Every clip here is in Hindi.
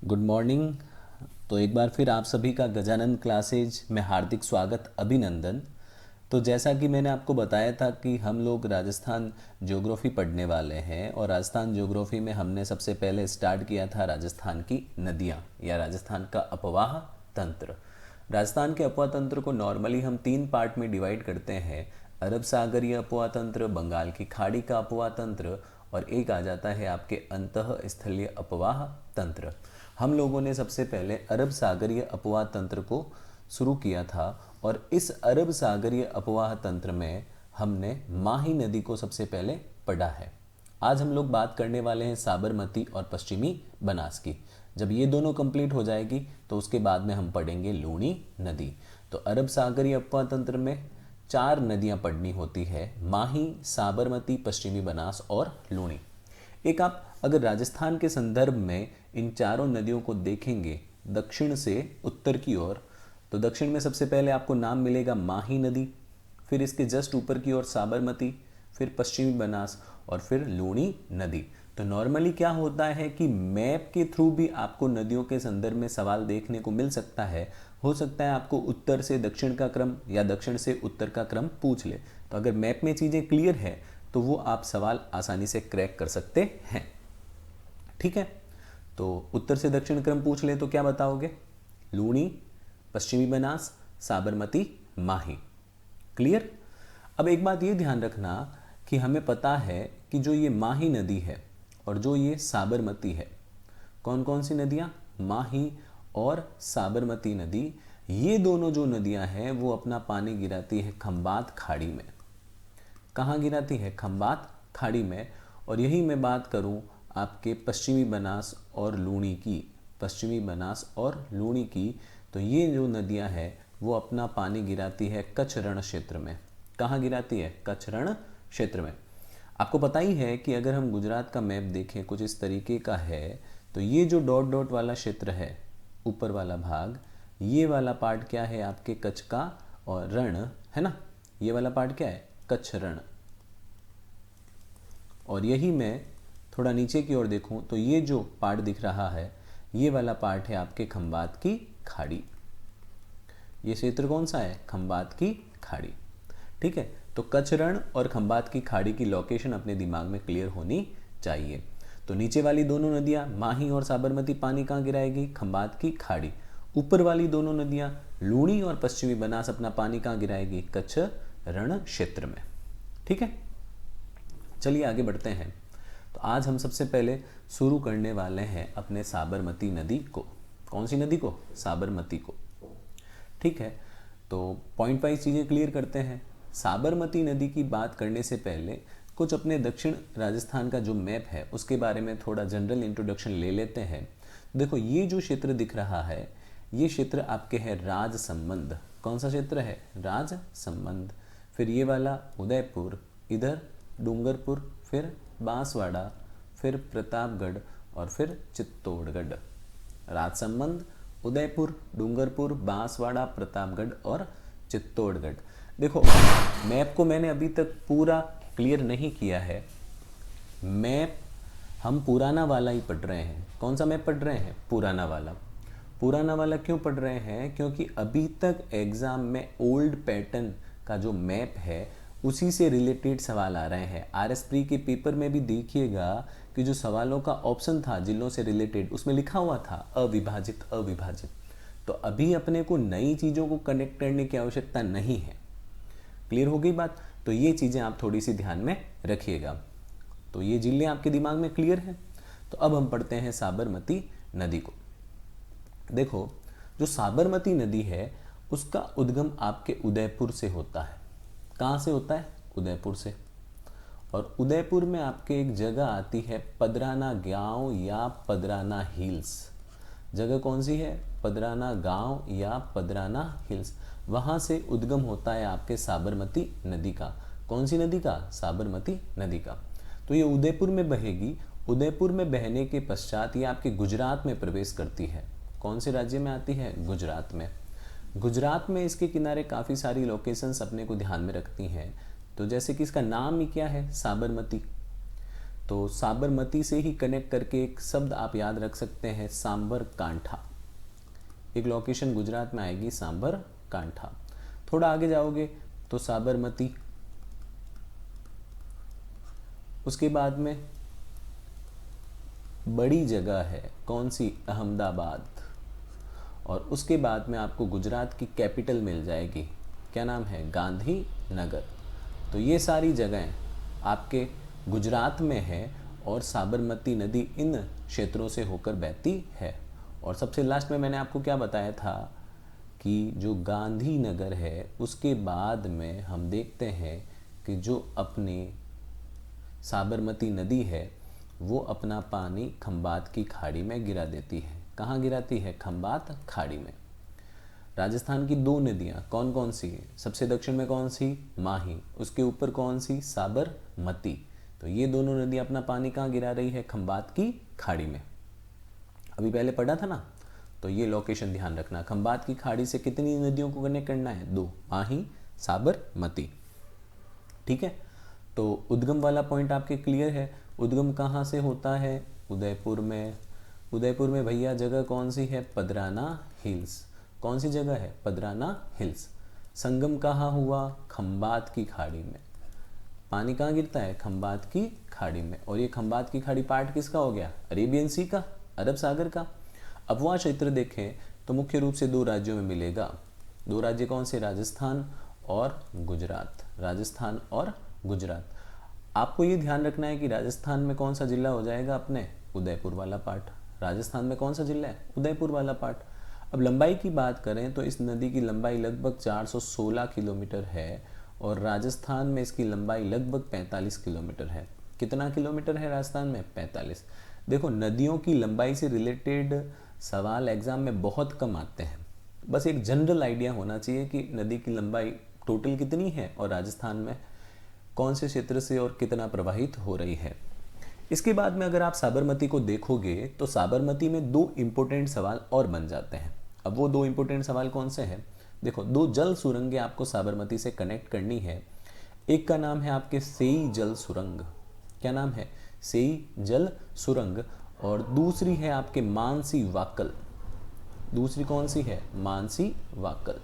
Good morning. तो एक बार फिर आप सभी का गजानन क्लासेज में हार्दिक स्वागत, अभिनंदन। तो जैसा कि मैंने आपको बताया था कि हम लोग राजस्थान ज्योग्राफी पढ़ने वाले हैं और राजस्थान ज्योग्राफी में हमने सबसे पहले स्टार्ट किया था राजस्थान की नदियाँ या राजस्थान का अपवाह तंत्र। राजस्थान के अपवाह तंत्र को नॉर्मली हम 3 पार्ट में डिवाइड करते हैं। अरब सागरीय अपवाह तंत्र, बंगाल की खाड़ी का अपवाह तंत्र और एक आ जाता है आपके अंतः स्थलीय अपवाह तंत्र। हम लोगों ने सबसे पहले अरब सागरीय अपवाह तंत्र को शुरू किया था और इस अरब सागरीय अपवाह तंत्र में हमने माही नदी को सबसे पहले पढ़ा है। आज हम लोग बात करने वाले हैं साबरमती और पश्चिमी बनास की। जब ये दोनों कंप्लीट हो जाएगी तो उसके बाद में हम पढ़ेंगे लूणी नदी। तो अरब सागरीय अपवाह तंत्र में 4 नदियां पढ़नी होती है, माही, साबरमती, पश्चिमी बनास और लूणी। एक आप अगर राजस्थान के संदर्भ में इन चारों नदियों को देखेंगे दक्षिण से उत्तर की ओर, तो दक्षिण में सबसे पहले आपको नाम मिलेगा माही नदी, फिर इसके जस्ट ऊपर की ओर साबरमती, फिर पश्चिमी बनास और फिर लूणी नदी। तो नॉर्मली क्या होता है कि मैप के थ्रू भी आपको नदियों के संदर्भ में सवाल देखने को मिल सकता है। हो सकता है आपको उत्तर से दक्षिण का क्रम या दक्षिण से उत्तर का क्रम पूछ ले, तो अगर मैप में चीज़ें क्लियर है तो वो आप सवाल आसानी से क्रैक कर सकते हैं। ठीक है, तो उत्तर से दक्षिण क्रम पूछ ले तो क्या बताओगे? लूणी, पश्चिमी बनास, साबरमती, माही। क्लियर? अब एक बात ये ध्यान रखना कि हमें पता है कि जो ये माही नदी है और जो ये साबरमती है, कौन कौन सी नदियाँ? माही और साबरमती नदी, ये दोनों जो नदियाँ हैं वो अपना पानी गिराती है खंबात खाड़ी में। कहाँ गिराती है? खंबात खाड़ी में। और यही मैं बात करूँ आपके पश्चिमी बनास और लूणी की, पश्चिमी बनास और लूणी की, तो ये जो नदियाँ हैं वो अपना पानी गिराती है कच्छ रण क्षेत्र में। कहाँ गिराती है? कच्छ रण क्षेत्र में। आपको पता ही है कि अगर हम गुजरात का मैप देखें कुछ इस तरीके का है, तो ये जो डॉट डॉट वाला क्षेत्र है, ऊपर वाला भाग, ये वाला पार्ट क्या है? आपके कच्छ का और रण है ना, ये वाला पार्ट क्या है? कच्छ रण। और यही मैं थोड़ा नीचे की ओर देखूं तो ये जो पार्ट दिख रहा है, ये वाला पार्ट है आपके खंबात की खाड़ी। ये क्षेत्र कौन सा है? खंबात की खाड़ी। ठीक है, तो कच्छ रण और खंबात की खाड़ी की लोकेशन अपने दिमाग में क्लियर होनी चाहिए। तो नीचे वाली दोनों नदियां माही और साबरमती पानी कहाँ गिराएगी? खंबात की खाड़ी। ऊपर वाली दोनों नदियां लूणी और पश्चिमी बनास अपना पानी कहाँ गिराएगी? कच्छ रण क्षेत्र में। ठीक है, चलिए आगे बढ़ते हैं। तो आज हम सबसे पहले शुरू करने वाले हैं अपने साबरमती नदी को। कौन सी नदी को? साबरमती को। ठीक है, तो पॉइंट वाइज चीज़ें क्लियर करते हैं। साबरमती नदी की बात करने से पहले कुछ अपने दक्षिण राजस्थान का जो मैप है उसके बारे में थोड़ा जनरल इंट्रोडक्शन ले लेते हैं। देखो, ये जो क्षेत्र दिख रहा है, ये क्षेत्र आपके है राज संबंध। कौन सा क्षेत्र है? राज संबंध। फिर ये वाला उदयपुर, इधर डूंगरपुर, फिर बांसवाड़ा, फिर प्रतापगढ़ और फिर चित्तौड़गढ़। राजसमंद, उदयपुर, डूंगरपुर, बांसवाड़ा, प्रतापगढ़ और चित्तौड़गढ़। देखो, मैप को मैंने अभी तक पूरा क्लियर नहीं किया है। मैप हम पुराना वाला ही पढ़ रहे हैं। कौन सा मैप पढ़ रहे हैं? पुराना वाला। पुराना वाला क्यों पढ़ रहे हैं? क्योंकि अभी तक एग्जाम में ओल्ड पैटर्न का जो मैप है उसी से रिलेटेड सवाल आ रहे हैं। आरएस प्री के पेपर में भी देखिएगा कि जो सवालों का ऑप्शन था जिलों से रिलेटेड, उसमें लिखा हुआ था अविभाजित अविभाजित। तो अभी अपने को नई चीज़ों को कनेक्ट करने की आवश्यकता नहीं है। क्लियर हो गई बात? तो ये चीज़ें आप थोड़ी सी ध्यान में रखिएगा। तो ये जिले आपके दिमाग में क्लियर है। तो अब हम पढ़ते हैं साबरमती नदी को। देखो, जो साबरमती नदी है उसका उद्गम आपके उदयपुर से होता है। कहाँ से होता है? उदयपुर से। और उदयपुर में आपके एक जगह आती है पदराना गांव या पदराना हिल्स। जगह कौन सी है? पदराना गांव या पदराना हिल्स। वहाँ से उद्गम होता है आपके साबरमती नदी का। कौन सी नदी का? साबरमती नदी का। तो ये उदयपुर में बहेगी। उदयपुर में बहने के पश्चात ये आपके गुजरात में प्रवेश करती है। कौन से राज्य में आती है? गुजरात में। गुजरात में इसके किनारे काफ़ी सारी लोकेशंस अपने को ध्यान में रखती हैं। तो जैसे कि इसका नाम ही क्या है? साबरमती। तो साबरमती से ही कनेक्ट करके एक शब्द आप याद रख सकते हैं, सांबर कांठा। एक लोकेशन गुजरात में आएगी, सांबर कांठा। थोड़ा आगे जाओगे तो साबरमती, उसके बाद में बड़ी जगह है कौन सी, अहमदाबाद। और उसके बाद में आपको गुजरात की कैपिटल मिल जाएगी, क्या नाम है, गांधी नगर। तो ये सारी जगहें आपके गुजरात में है और साबरमती नदी इन क्षेत्रों से होकर बहती है। और सबसे लास्ट में मैंने आपको क्या बताया था कि जो गांधी नगर है उसके बाद में हम देखते हैं कि जो अपनी साबरमती नदी है वो अपना पानी खंबात की खाड़ी में गिरा देती है। कहाँ गिराती है, खंबात खाड़ी में। राजस्थान की दो नदियाँ कौन कौन सी है, सबसे दक्षिण में कौन सी, माही, उसके ऊपर कौन सी, साबरमती। तो ये दोनों नदियाँ अपना पानी कहाँ गिरा रही है, खंबात की खाड़ी में। अभी पहले पढ़ा था ना, तो ये लोकेशन ध्यान रखना। खंबात की खाड़ी से कितनी नदियों को कनेक्ट करना है, दो, माही, साबरमती। ठीक है, तो उद्गम वाला पॉइंट आपके क्लियर है। उद्गम कहाँ से होता है, उदयपुर में। उदयपुर में भैया जगह कौन सी है, पदराना हिल्स। कौन सी जगह है, पदराना हिल्स। संगम कहाँ हुआ, खंबात की खाड़ी में। पानी कहाँ गिरता है, खंबात की खाड़ी में। और ये खंबात की खाड़ी पार्ट किसका हो गया, अरेबियन सी का, अरब सागर का। अपवाह क्षेत्र देखें तो मुख्य रूप से दो राज्यों में मिलेगा। दो राज्य कौन से, राजस्थान और गुजरात। राजस्थान और गुजरात। आपको ये ध्यान रखना है कि राजस्थान में कौन सा जिला हो जाएगा अपने, उदयपुर वाला पार्ट। राजस्थान में कौन सा जिला है, उदयपुर वाला पार्ट। अब लंबाई की बात करें तो इस नदी की लंबाई लगभग 416 किलोमीटर है और राजस्थान में इसकी लंबाई लगभग 45 किलोमीटर है। कितना किलोमीटर है राजस्थान में, 45। देखो, नदियों की लंबाई से रिलेटेड सवाल एग्जाम में बहुत कम आते हैं। बस एक जनरल आइडिया होना चाहिए कि नदी की लंबाई टोटल कितनी है और राजस्थान में कौन से क्षेत्र से और कितना प्रवाहित हो रही है। इसके बाद में अगर आप साबरमती को देखोगे तो साबरमती में दो इम्पोर्टेंट सवाल और बन जाते हैं। अब वो दो इम्पोर्टेंट सवाल कौन से हैं, देखो, दो जल सुरंगें आपको साबरमती से कनेक्ट करनी है। एक का नाम है आपके सेई जल सुरंग, क्या नाम है, सेई जल सुरंग। और दूसरी है आपके मानसी वाकल। दूसरी कौन सी है, मानसी वाकल।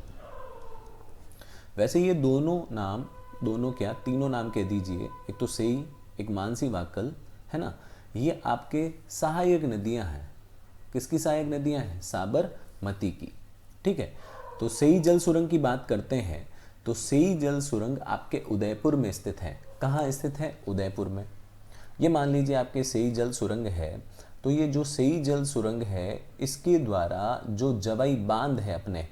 वैसे ये दोनों नाम, दोनों क्या, तीनों नाम कह दीजिए, एक तो सेई, एक मानसी वाकल, है ना, ये आपके सहायक नदियां हैं। किसकी सहायक नदियां हैं, साबरमती की। ठीक है, तो सेई जल सुरंग की बात करते हैं तो सेई जल सुरंग आपके उदयपुर में स्थित है। कहाँ स्थित है, उदयपुर में। ये मान लीजिए आपके सेई जल सुरंग है, तो ये जो सेई जल सुरंग है इसके द्वारा जो जवाई बांध है अपने,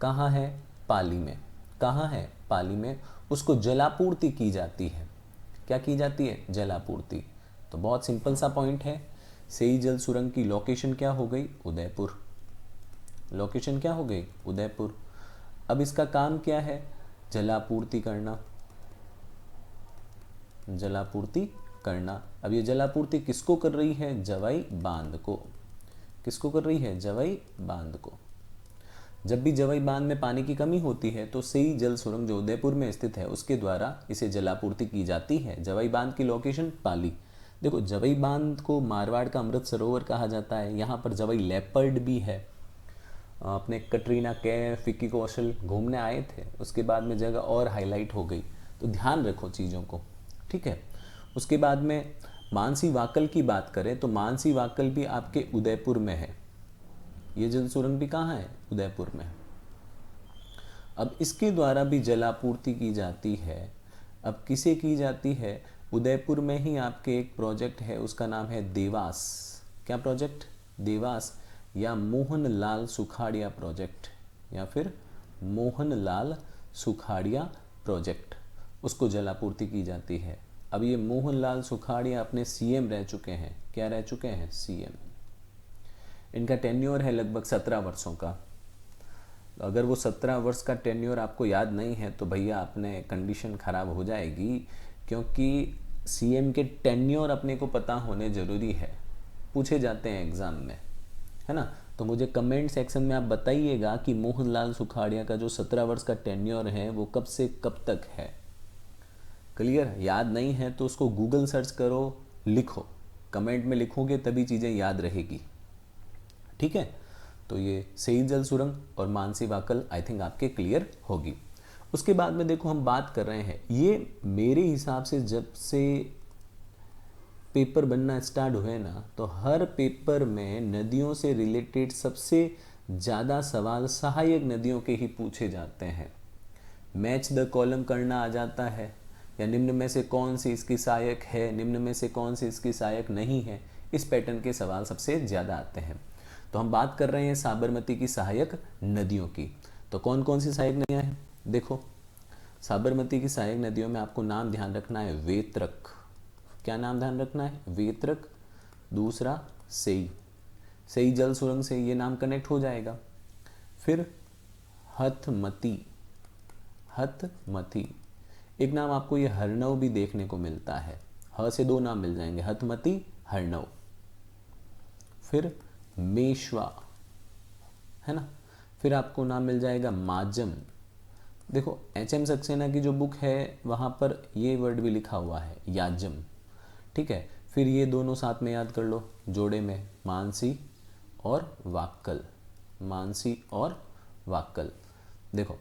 कहाँ है, पाली में। कहाँ है, पाली में। उसको जलापूर्ति की जाती है। क्या की जाती है, जलापूर्ति। तो बहुत सिंपल सा पॉइंट है, सेई जल सुरंग की लोकेशन क्या हो गई, उदयपुर। लोकेशन क्या हो गई, उदयपुर। अब इसका काम क्या है, जलापूर्ति करना। जलापूर्ति करना। अब ये जलापूर्ति किसको कर रही है, जवाई बांध को। किसको कर रही है, जवाई बांध को। जब भी जवाई बांध में पानी की कमी होती है तो सेई जल सुरंग जो उदयपुर में स्थित है उसके द्वारा इसे जलापूर्ति की जाती है। जवाई बांध की लोकेशन पाली। देखो, जवाई बांध को मारवाड़ का अमृत सरोवर कहा जाता है। यहाँ पर जवाई लेपर्ड भी है। अपने कटरीना कैफ, विक्की कौशल घूमने आए थे, उसके बाद में जगह और हाईलाइट हो गई। तो ध्यान रखो चीज़ों को, ठीक है। उसके बाद में मानसी वाकल की बात करें तो मानसी वाकल भी आपके उदयपुर में है। ये जल सुरंग भी कहाँ है, उदयपुर में। अब इसके द्वारा भी जलापूर्ति की जाती है। अब किसे की जाती है, उदयपुर में ही आपके एक प्रोजेक्ट है, उसका नाम है देवास। क्या प्रोजेक्ट, देवास या मोहनलाल सुखाड़िया प्रोजेक्ट, या फिर मोहनलाल सुखाड़िया प्रोजेक्ट, उसको जलापूर्ति की जाती है। अब ये मोहनलाल सुखाड़िया अपने सीएम रह चुके हैं। क्या रह चुके हैं, सीएम। इनका टेन्योर है लगभग 17 वर्षों का। अगर वो 17 वर्ष का टेन्योर आपको याद नहीं है तो भैया आपने कंडीशन ख़राब हो जाएगी, क्योंकि सीएम के टेन्योर अपने को पता होने ज़रूरी है, पूछे जाते हैं एग्ज़ाम में, है ना। तो मुझे कमेंट सेक्शन में आप बताइएगा कि मोहनलाल सुखाड़िया का जो 17 वर्ष का टेन्योर है वो कब से कब तक है। क्लियर, याद नहीं है तो उसको गूगल सर्च करो लिखो, कमेंट में लिखोगे तभी चीज़ें याद रहेगी, ठीक है। तो ये सही जल सुरंग और मानसी वाकल आई थिंक आपके क्लियर होगी। उसके बाद में देखो हम बात कर रहे हैं, ये मेरे हिसाब से जब से पेपर बनना स्टार्ट हुए ना, तो हर पेपर में नदियों से रिलेटेड सबसे ज़्यादा सवाल सहायक नदियों के ही पूछे जाते हैं। मैच द कॉलम करना आ जाता है, या निम्न में से कौन सी इसकी सहायक है, निम्न में से कौन सी इसकी सहायक नहीं है, इस पैटर्न के सवाल सबसे ज़्यादा आते हैं। तो हम बात कर रहे हैं साबरमती की सहायक नदियों की। तो कौन कौन सी सहायक नदियाँ हैं, देखो साबरमती की सहायक नदियों में आपको नाम ध्यान रखना है वेत्रक। क्या नाम ध्यान रखना है, वेत्रक। दूसरा सेई, सेई जल सुरंग से ये नाम कनेक्ट हो जाएगा। फिर हथमती, हथमती, एक नाम आपको ये हरनव भी देखने को मिलता है, ह से दो नाम मिल जाएंगे, हथमती, हरनव। फिर मेशवा, है ना। फिर आपको नाम मिल जाएगा माजम। देखो एच.एम. सक्सेना की जो बुक है वहाँ पर ये वर्ड भी लिखा हुआ है याजम, ठीक है। फिर ये दोनों साथ में याद कर लो जोड़े में, मानसी और वाक्कल, मानसी और वाक्कल। देखो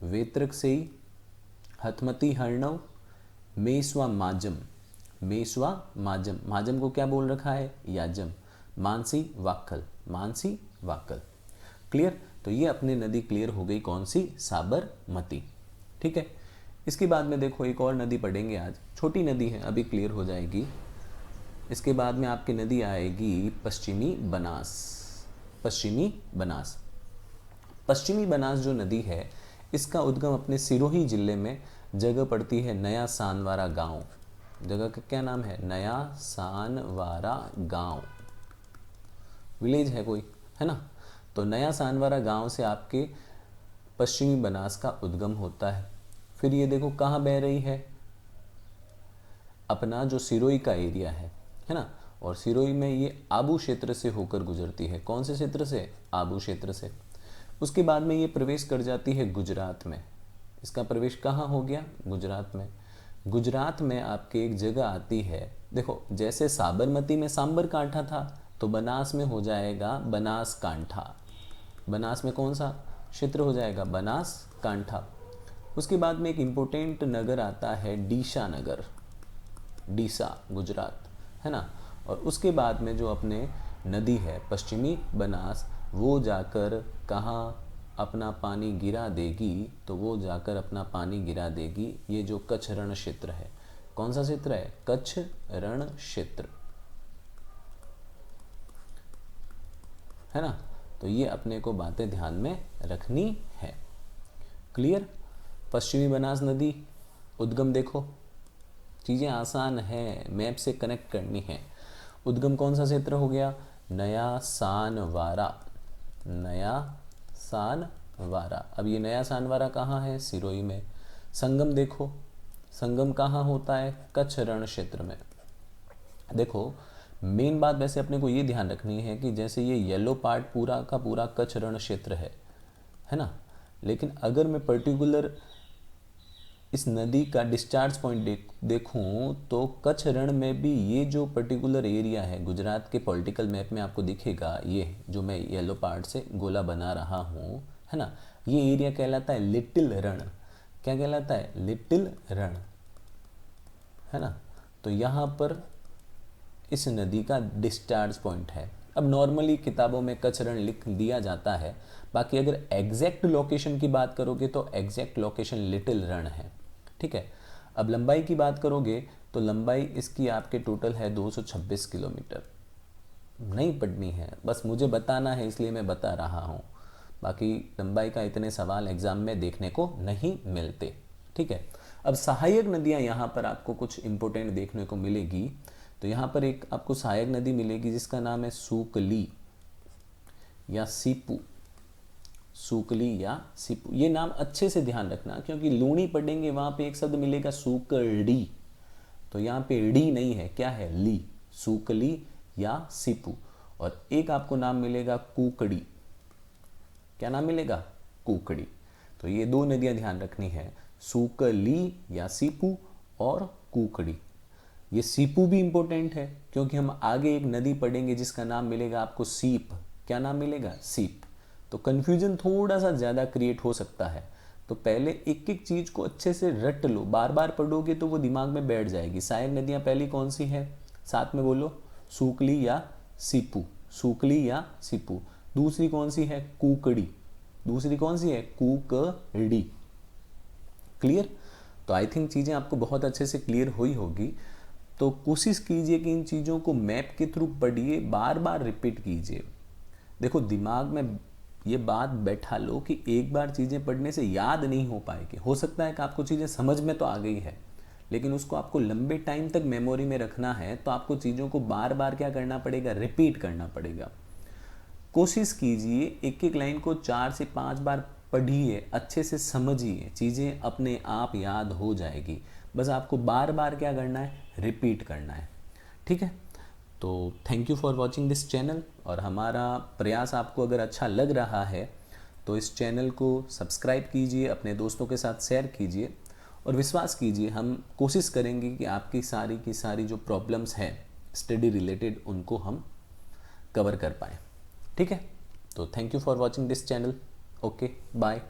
वेत्रक सेई, हथमती हरनव, मेस्वा माजम, मेस्वा माजम, माजम को क्या बोल रखा है, याजम, मानसी वाक्कल, मानसी वाक्कल। क्लियर। तो ये अपनी नदी क्लियर हो गई, कौन सी, साबरमती, ठीक है। इसके बाद में देखो एक और नदी पढ़ेंगे आज, छोटी नदी है, अभी क्लियर हो जाएगी। इसके बाद में आपकी नदी आएगी पश्चिमी बनास, पश्चिमी बनास। पश्चिमी बनास जो नदी है इसका उद्गम अपने सिरोही जिले में जगह पड़ती है नया सानवारा गांव। जगह का क्या नाम है, नया सानवारा गांव, विलेज है कोई, है ना। तो नया सानवारा गांव से आपके पश्चिमी बनास का उद्गम होता है। फिर ये देखो कहाँ बह रही है, अपना जो सिरोही का एरिया है ना, और सिरोही में ये आबू क्षेत्र से होकर गुजरती है। कौन से क्षेत्र से, आबू क्षेत्र से। उसके बाद में ये प्रवेश कर जाती है गुजरात में। इसका प्रवेश कहाँ हो गया, गुजरात में। गुजरात में आपके एक जगह आती है, देखो जैसे साबरमती में सांबर कांठा था तो बनास में हो जाएगा बनास कांठा। बनास में कौन सा क्षेत्र हो जाएगा, बनास कांठा। उसके बाद में एक इम्पोर्टेंट नगर आता है डीसा नगर, डीसा गुजरात, है ना। और उसके बाद में जो अपने नदी है पश्चिमी बनास, वो जाकर कहाँ अपना पानी गिरा देगी, तो वो जाकर अपना पानी गिरा देगी ये जो कच्छ रण क्षेत्र है। कौन सा क्षेत्र है, कच्छ रण क्षेत्र, है ना। तो ये अपने को बातें ध्यान में रखनी है। क्लियर। पश्चिमी बनास नदी उद्गम देखो, चीज़ें आसान है, मैप से कनेक्ट करनी है। उद्गम कौन सा क्षेत्र हो गया, नया सानवारा, नया सानवारा। अब ये नया सानवारा कहाँ है, सिरोही में। संगम देखो, संगम कहाँ होता है, कच्छ रण क्षेत्र में। देखो मेन बात वैसे अपने को ये ध्यान रखनी है कि जैसे ये येलो पार्ट पूरा का पूरा कच्छ रण क्षेत्र है ना, लेकिन अगर मैं पर्टिकुलर इस नदी का डिस्चार्ज पॉइंट देखूं तो कच्छ रण में भी ये जो पर्टिकुलर एरिया है गुजरात के पॉलिटिकल मैप में आपको दिखेगा, ये जो मैं येलो पार्ट से गोला बना रहा हूँ, है ना, ये एरिया कहलाता है लिटिल रण। क्या कहलाता है, लिटिल रण, है ना। तो यहाँ पर इस नदी का डिस्चार्ज पॉइंट है। अब नॉर्मली किताबों में कच्छ रण लिख दिया जाता है, बाकी अगर एग्जैक्ट लोकेशन की बात करोगे तो एग्जैक्ट लोकेशन लिटिल रण है, ठीक है। अब लंबाई की बात करोगे तो लंबाई इसकी आपके टोटल है 226 किलोमीटर। नहीं पढ़नी है, बस मुझे बताना है इसलिए मैं बता रहा हूँ, बाकी लंबाई का इतने सवाल एग्जाम में देखने को नहीं मिलते, ठीक है। अब सहायक नदियाँ यहाँ पर आपको कुछ इंपॉर्टेंट देखने को मिलेगी। तो यहाँ पर एक आपको सहायक नदी मिलेगी जिसका नाम है सूकली या सीपू, सूकली या सीपू। ये नाम अच्छे से ध्यान रखना क्योंकि लूणी पढ़ेंगे वहाँ पे एक शब्द मिलेगा सूकड़ी, तो यहाँ पे डी नहीं है, क्या है, ली, सूकली या सीपू। और एक आपको नाम मिलेगा कुकड़ी। क्या नाम मिलेगा, कुकड़ी। तो ये दो नदियाँ ध्यान रखनी है, सूकली या सीपू और कुकड़ी। ये सीपू भी इंपॉर्टेंट है क्योंकि हम आगे एक नदी पढ़ेंगे जिसका नाम मिलेगा आपको सीप। क्या नाम मिलेगा? सीप। तो कन्फ्यूजन थोड़ा सा ज़्यादा क्रिएट हो सकता है, तो पहले एक एक चीज़ को अच्छे से रट लो, बार बार पढ़ोगे तो वो दिमाग में बैठ जाएगी। सहायक नदियाँ पहली कौन सी है? साथ में बोलो, सूकली या सीपू। सूकली या सीपू। दूसरी कौन सी है? कुकड़ी। दूसरी कौन सी है? कुकड़ी। क्लियर? तो आई थिंक चीज़ें आपको बहुत अच्छे से क्लियर हुई होगी। तो कोशिश कीजिए कि इन चीज़ों को मैप के थ्रू पढ़िए, बार बार रिपीट कीजिए। देखो, दिमाग में ये बात बैठा लो कि एक बार चीज़ें पढ़ने से याद नहीं हो पाएगी। हो सकता है कि आपको चीज़ें समझ में तो आ गई है, लेकिन उसको आपको लंबे टाइम तक मेमोरी में रखना है, तो आपको चीज़ों को बार बार क्या करना पड़ेगा? रिपीट करना पड़ेगा। कोशिश कीजिए एक एक लाइन को 4 से 5 बार पढ़िए, अच्छे से समझिए, चीज़ें अपने आप याद हो जाएगी। बस आपको बार बार क्या करना है? रिपीट करना है। ठीक है? तो thank you for watching this channel. और हमारा प्रयास आपको अगर अच्छा लग रहा है तो इस चैनल को सब्सक्राइब कीजिए, अपने दोस्तों के साथ शेयर कीजिए, और विश्वास कीजिए हम कोशिश करेंगे कि आपकी सारी की सारी जो प्रॉब्लम्स हैं स्टडी रिलेटेड, उनको हम कवर कर पाएँ। ठीक है? तो thank you for watching this channel. Okay, bye.